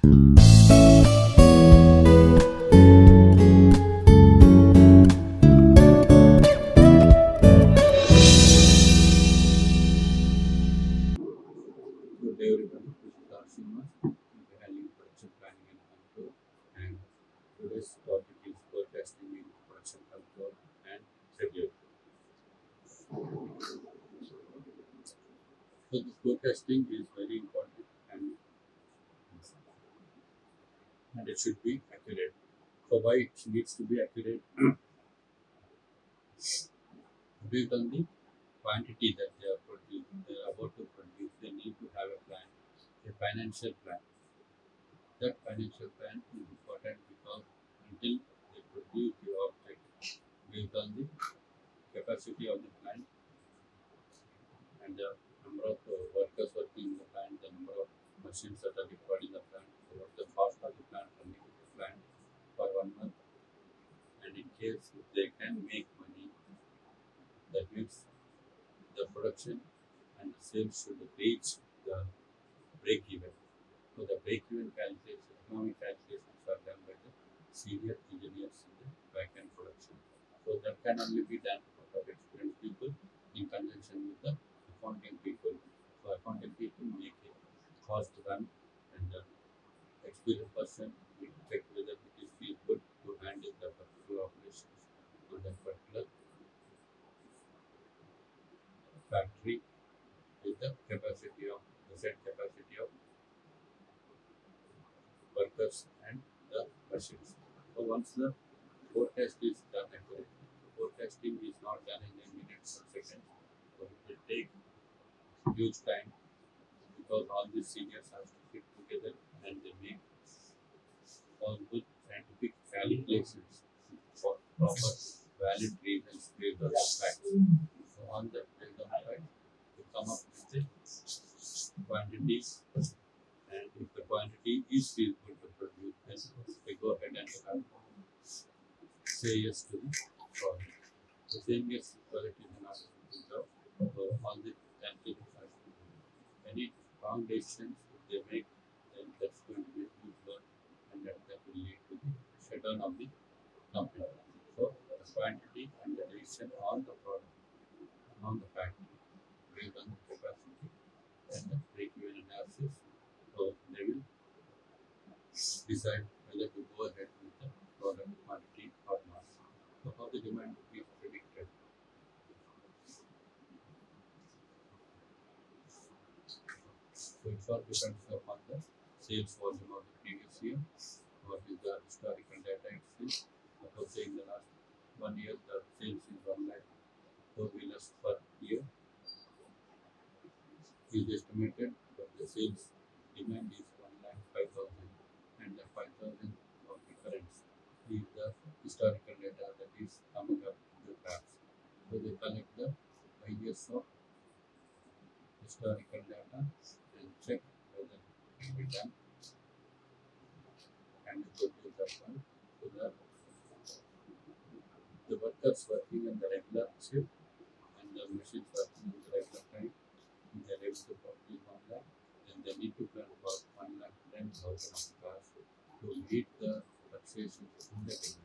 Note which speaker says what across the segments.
Speaker 1: Good day everyone, this is Srinivas, handling production planning and control, and today's topic is forecasting in production control and schedule. So this forecasting is very important and it should be accurate. So why it needs to be accurate? Based on the quantity that they are producing, they are about to produce, they need to have a plan, a financial plan. That financial plan is important because until they produce the object based on the capacity of the plant and the number of workers working in the plant, the number of machines that are deployed in the plant, what the cost of the plant running the plant for 1 month, and in case they can make money, that means the production and the sales should reach the break even. So the break even calculations, economic calculations are done by the senior engineers in the back end production. So that can only be done by experienced people in conjunction with the accounting people. So accounting people make a cost run and the experienced person will check whether it is feasible to handle the particular operations on that particular factory with the capacity of the set capacity of workers and the machines. So once the forecast is done accurately, forecasting is not done in a minutes or seconds. So it will take huge time because all these seniors have to fit together and they make all good scientific calculations for proper valid reasons based on the facts. So on that based on the facts, we come up with the quantities, and if the quantity is feasible to produce, then we go ahead and say yes to the project. So saying yes to the project is not a simple job. So all the calculations are any wrong decisions if they make, then that's going to be a huge load and that will lead to the shutdown of the company. So the quantity and the decision on the product, on the factory, based on the capacity and the break-even analysis. So they will decide whether to go ahead with the product quantity or not. So how the demand is predicted. So it all depends upon the sales volume of the previous year. What is the historical data it says? Suppose say in the last 1 year the sales is 1 lakh 4 wheelers per year is estimated, but the sales demand is 1,05,000 and the 5,000 of difference is the historical data that is coming up in the graphs. So they collect the 5 years of historical data and check whether it will be done and produce that one. So the workers working in the regular shift and the machines working in the regular time, if they are able to produce 1 lakh, then they need to plan for 1,10,000 cars to meet the purchases in the demand.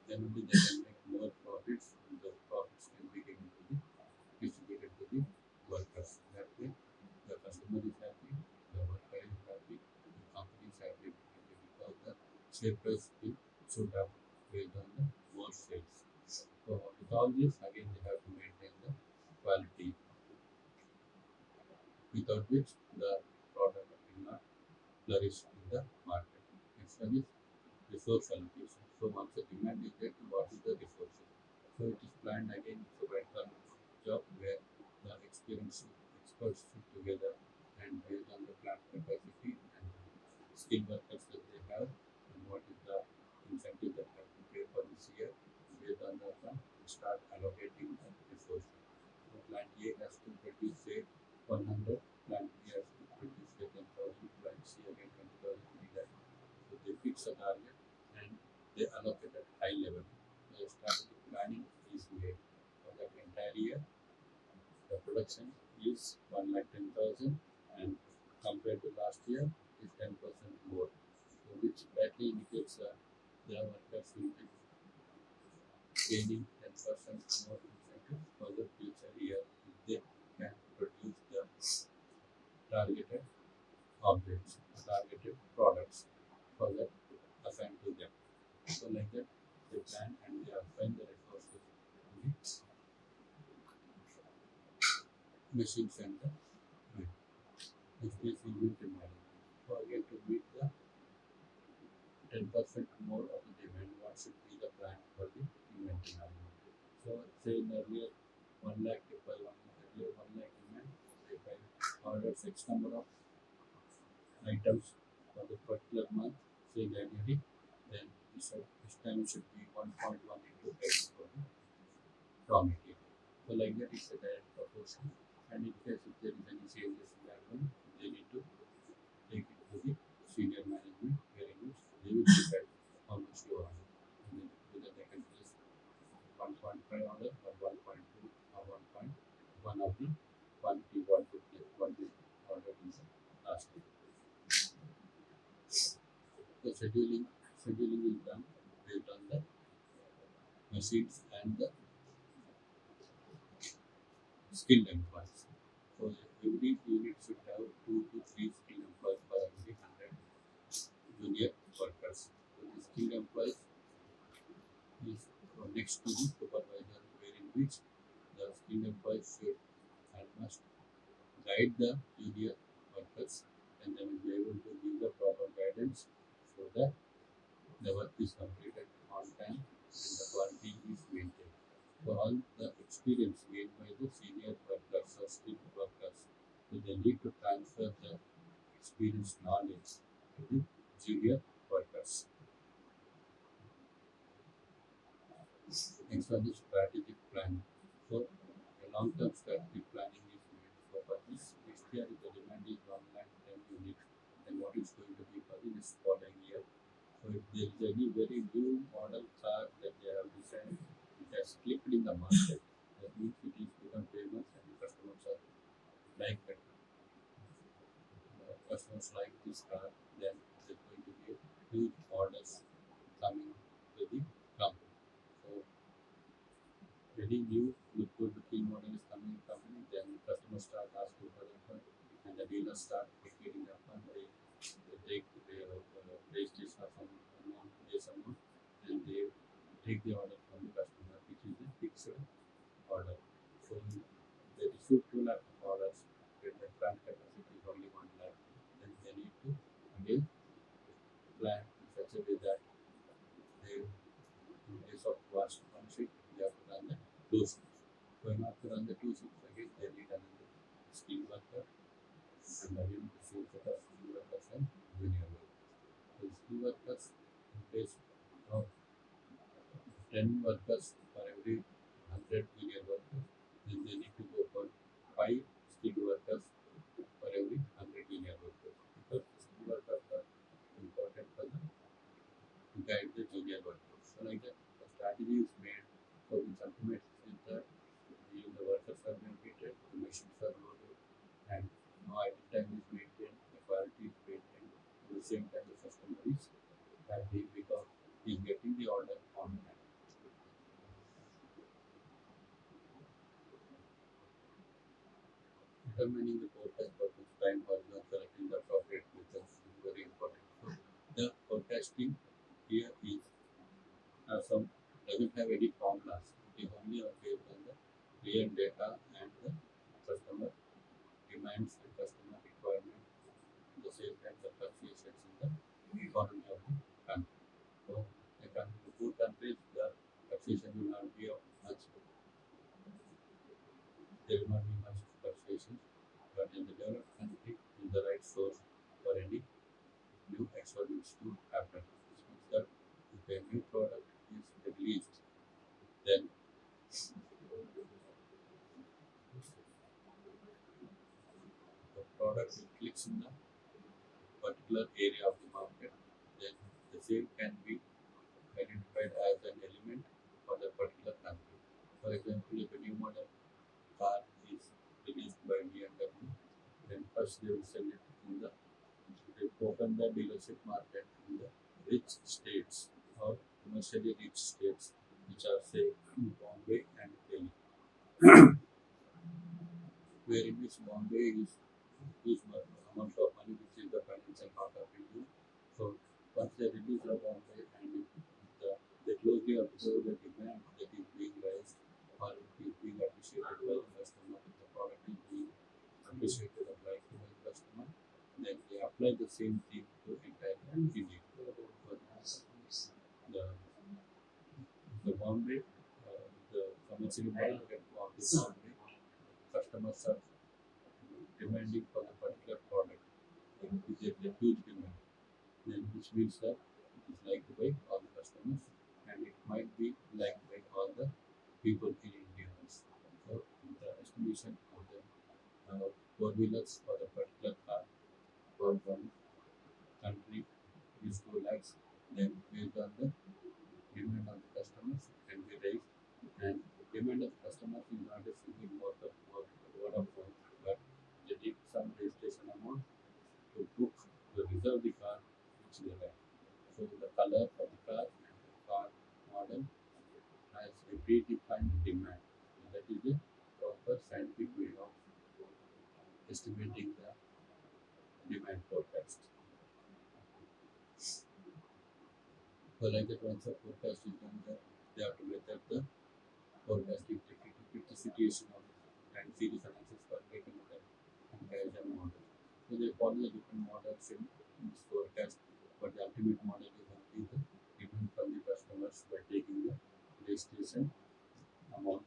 Speaker 1: Then only they can make more profits and the profits can be given to the distributed to the workers. That way the customer is happy, the worker is happy, the company is happy because the share price will shoot up based on the more sales. So with all this, again they have to maintain the quality, without which the product will not flourish in the market. Next one is resource allocation. So once the demand is there, what is the resources? So it is planned again. It's a white collar job where the experienced experts sit together and based on the plant capacity and skilled workers that they have and what is the incentive that have to pay for this year, based on that one, start allocating the resources. So plant A has to produce say 100, plant B has to produce say 10,000, plant C again 20,000 like that. So they fix a target and they allocate at high level. The strategic planning is made for that entire year. The production is 1,10,000 and compared to last year is 10% gaining 10% more incentive for the future year if they can produce the targeted objects, targeted products for that assigned to them. So like that, they plan and they assign the resources to the machines and the men. Next is inventory management. So again, to meet the 10% more of the demand, what should be the plan for the inventory management? So say in earlier 1 lakh people, earlier 1 lakh demand, if I ordered X number of items for the particular month, say January, then this time it should be 1.1 into X for the raw material. So like that it's a direct proportion. And in case if there is any changes in that one, they need to take it to the senior management, where in which they will decide how much to order. And then whether they can place 1.5 order or 1.2 or 1.1 of the quantity what they ordered in the last year. So scheduling is done based on the machines and the skilled employees. So every unit should have 2 to 3 skilled employees for every 100 junior workers. So the skilled employees is next to the supervisor, wherein which the skilled employees should and must guide the junior workers, and then will be able to give the proper guidance so that the work is completed on time and the quality is maintained. So all the experience gained by the senior workers or skilled workers, so they need to transfer the experience knowledge to the junior workers. Next one is strategic planning. So a long-term strategic planning is made. So for this next year, if the demand is 1 lakh 10 units, then what is going to be for the next following year? So if there is any very new model car that they have designed, it has clicked in the market, that means it is become famous and the customers are like that. Customers like this car, then there's going to be huge orders coming to the company. So any new good looking model is coming in company, then customers start asking for that one, and the dealers start getting that one. They take place this some amount, this amount, and they take the order from the customer, which is a fixed order. So they receive 2 lakh of orders, when the plant capacity is only 1 lakh, then they need to again plan in such a way that they, in case of vast conflict, they have to run the two shifts. So in order to run the two shifts again, they need another skilled worker, and again the same set of skilled workers and junior workers. So skilled workers, in case of 10 workers for every 100 junior workers, then they need to go for 5 skilled workers for every 100 junior workers, because the skilled workers are important for the to guide the junior workers. So like that, the strategy is made. So which ultimately is that the workers are benefited, the machines are loaded, and no idle time is maintained, the quality is maintained. At the same time, the customer is happy because he is getting the order on time. Determining the forecast purpose time horizon, selecting the appropriate methods is very important. So the forecasting here is some doesn't have any formulas. It is only based on the real data and the customer demands and customer requirement. At the same time, the fluctuations in the economy of the country. So, the poor countries, the fluctuation will not be of much. There will not be much fluctuations. But in the developed country, is the right source for any new experiments to happen. This means that if a new product is released, then the product will clicks in the particular area of the market, then the same can be identified as an element for the particular country. For example, if a new model car is released by BMW, then first they will sell it in the, they open the dealership market in the rich states or commercially rich states. which are say Bombay and Delhi, where in which Bombay is huge amount of money, which is the financial part of India. So once they reduce the Bombay and they closely observe the demand that is being raised or it is being appreciated by the customer, the product is being appreciated and liked by the customer, then they apply the same thing to entire India. So the Bombay, the commercial market of the Bombay, customers are demanding for a particular product, which is a huge demand, then which means that it is liked by all the customers and it might be liked by all the people in India also. So the estimation of the four wheelers for the particular car for one country is 2 lakhs. Then based on the demand of the customers can be raised, and demand of the customers is not a single word of mouth, but they take some registration amount to book to reserve the car which they like. So the color of the car and the car model has a predefined demand. So that is a proper scientific way of estimating the demand forecast. So like that once the forecast is done, they have to method the forecasting technique to fit the situation of and series analysis for making the comparison model. So they follow the different models in this forecast, but the ultimate model is only the demand from the customers by taking the registration amount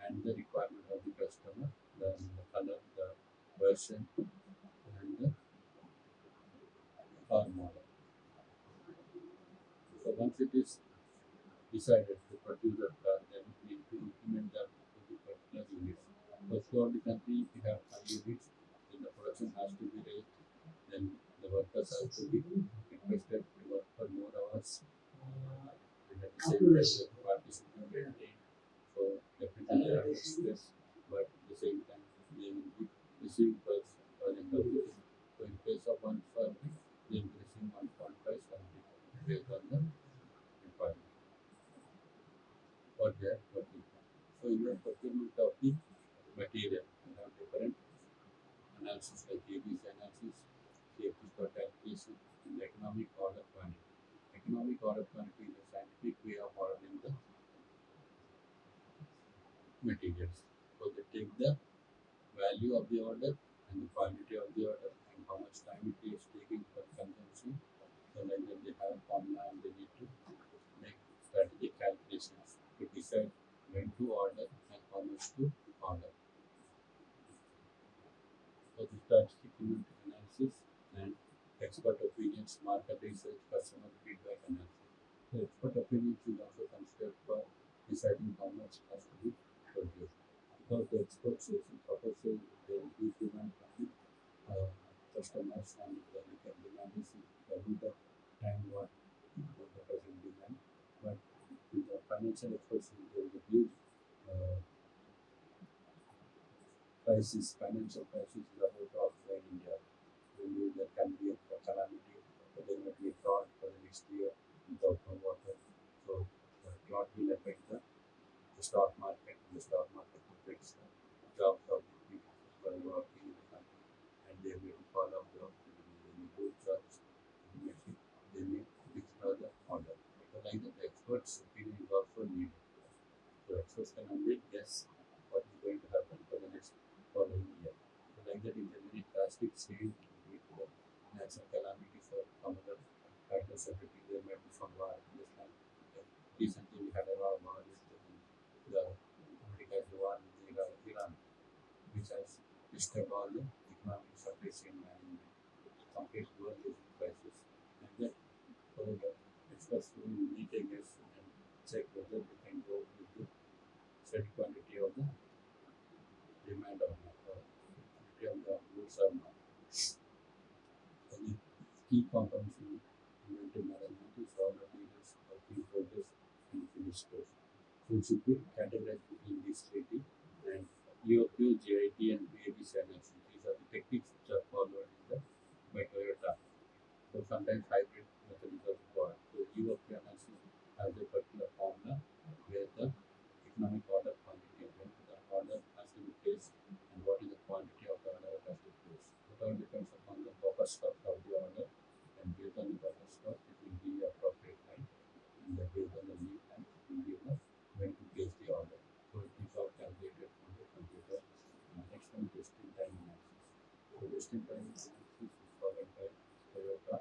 Speaker 1: and the requirement of the customer, the color, the version, and the car model. So once it is decided to produce a car, then we need to implement that to the particular units. So throughout the country, we have 5 units, then the production has to be raised, then the workers have to be requested to work for more hours, and at the same time, the quality should be maintained. So definitely they have stress, but at the same time, they will be receiving first project completion. So in case of one salary, they will be receiving 1.5 salary based on the requirement what they are working for. So in the procurement of the material, we have different analysis like ABC analysis, safety stock calculation, and the economic order quantity. Economic order quantity is a scientific way of ordering the materials. So they take the value of the order and the quantity of the order and how much time it is taking for consumption. So like that they have a formula and they need to make strategic calculations to decide when to order and how much to order. So the statistic analysis and expert opinions, market research, customer feedback analysis. The expert opinions is also considered for deciding how much has to be produced. Because the expert says, suppose say there will be demand from the customers and the demand is double the time what the present demand. But with the financial experts, there is a huge crisis, financial crisis is about to occur in India. Maybe there can be a calamity, but there might be a drought for the next year without no water. So the drought will affect the stock market. The stock market affects the jobs of the people who are working in the country, and they may fall off jobs, they may lose jobs, they may withdraw the order. So like that, the experts' opinion is also needed. So experts can only guess what is going to happen for the next following year. So like that, if there is any drastic change due to the natural calamities or some other factors affecting, there might be some war. Just like recently we had a war with the America's war with Iran, which has disturbed all the economic supply chain management, complete world is in crisis. And that so the experts will need a guess and check whether they can go with the set quantity of the demand or not, or quantity of the goods or not. So the key components in inventory management is raw materials, work in progress, and finished goods. So it should be categorized between these 3 and EOQ, GIT, and BABC analysis. These are the techniques which are followed in the by Toyota. So sometimes hybrid method is also required. So EOQ analysis has a particular formula where depends upon the buffer stock of the order, and based on the buffer stock, it will be the appropriate time, and based on the lead time, it will be the when to place the order. So these are calculated from the computer. Next one, just-in-time analysis. So just-in-time analysis is followed by Toyota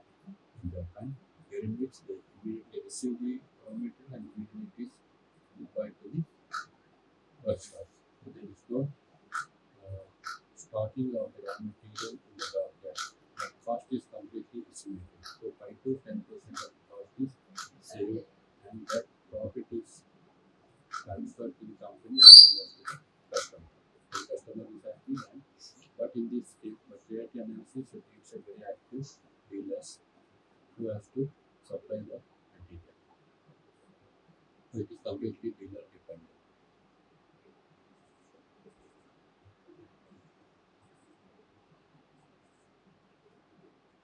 Speaker 1: in Japan, during which they immediately receive the raw material and immediately it is deployed to the workshops. So there is no stocking of the raw material in the dockyard. The cost is completely estimated. So 5 to 10% of the cost is saved, and that profit is transferred to the company as well as to the customer. The customer is happy, and but in this case, materiality analysis, it needs a very active dealers who has to supply the material. So it is completely dealer dependent.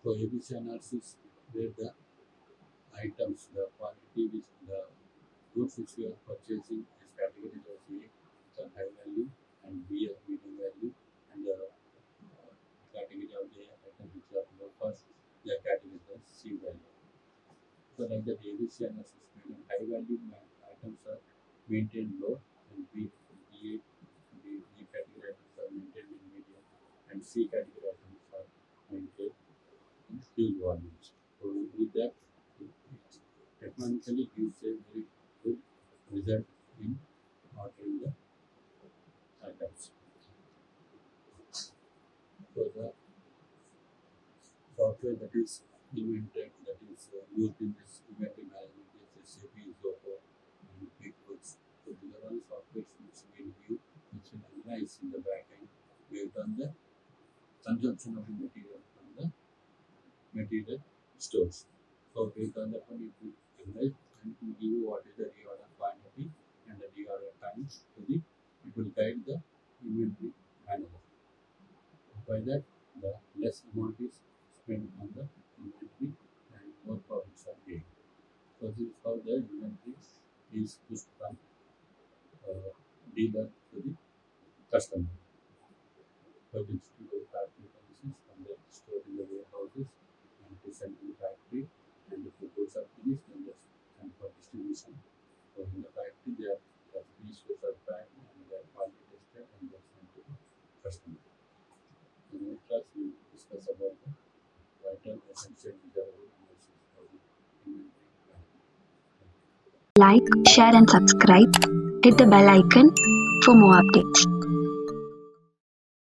Speaker 1: So ABC analysis, where the items, the quantity which the goods which we are purchasing is categorized as A, the high value, and B as medium value, and the category of the items which are low cost, they are categorized as C value. So like the ABC analysis, meaning high value items are maintained low, and B category items are maintained in medium, and C category items are maintained in huge volumes. So with that, it technically gives a very good result in ordering the items. So the software that is invented, that is used in this inventory management is SAP, Zoho, and QuickBooks. So these are all softwares which will give, which will analyze in the back end based on the consumption of the material from the material stores. So based on that one, it will analyze and it will give you what is the reorder quantity and the reorder time to the, it will guide the inventory manager. By that, the less amount is spent on the inventory and more profits are gained. So this is how the inventory is pushed from dealer to the customer. So digital factory premises, and then stored in the warehouses, and it is sent to the factory, and if the goods are finished, then just sent for distribution. So in the factory, they are finished, goods are packed, and they are quality tested, and they are sent to the customer. In the next class, we will discuss about the vital, essential, desirable analysis for the inventory planning.
Speaker 2: Like, share and subscribe. Hit the bell icon for more updates.